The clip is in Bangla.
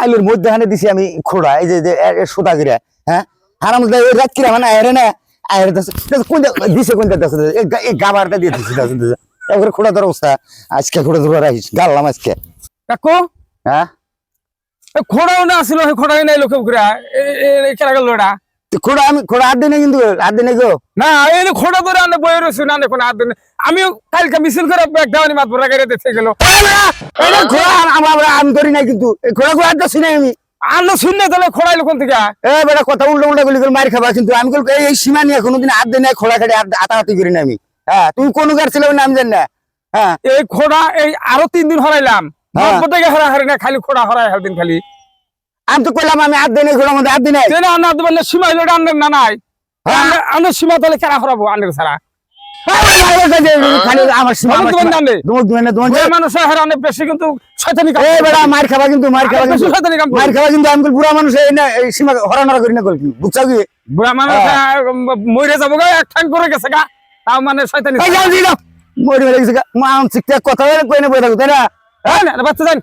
আলুর মধ্যে হানে দিছি আমি খোড়া এই যে সোদা করে হ্যাঁ হারাম রাত কিরা মানে আয়রে না আয়রে কোনটা দিছে কোনটা এই গাবারটা দিয়ে দিছি তারপরে খোড়া ধর অবস্থা আজকে খোড়া ধরে রাখিস গাললাম আজকে কাকু হ্যাঁ খোড়াও না আসলো খোড়াই নাই লোকে ঘুরা কেনা গেল এটা খোড়া আমি খোড়া হাত দিনে কিন্তু হাত দিনে গো না এই খোড়া ধরে আনে বই রয়েছে না কোনো হাত দিনে আমিও কালকে মিছিল করে ব্যাগ দেওয়ানি মাত ভরা করে দেখে গেল আমি করি নাই কিন্তু খোড়া খোড়া হাত শুনে আমি আলো শুনলে তাহলে খোড়াই লোক থেকে এ বেটা কথা উল্টো উল্টা গুলি করে মার খাবা কিন্তু আমি এই সীমা নিয়ে কোনোদিন হাত দিনে খোড়া খাড়ি আতাহাতি করি না আমি হ্যাঁ তুই কোন গার ছিল আমি জানি না হ্যাঁ এই খোড়া এই আরো 3 দিন হরাইলাম থেকে হরা হারি না খালি খোড়া হরাই দিন খালি আমি তো কইলাম আমি হাত দিনে খোড়া মধ্যে হাত দিনে সীমা হইলো আন্নের না নাই আন্নের সীমা তাহলে কেনা হরাবো আন্নের ছাড়া বেশি কিন্তু মার খাবা কিন্তু মার খাবা কিন্তু আমি বুড়া মানুষ সীমা হরানরা করি না কি বুঝছো কি বুড়া মানুষ মরে যাবো গা এক ঠান করে গেছে গা তাও মানে শয়তানি মরে গেছে মানসিক কথা কই না বই থাকো তাই না বাচ্চা যান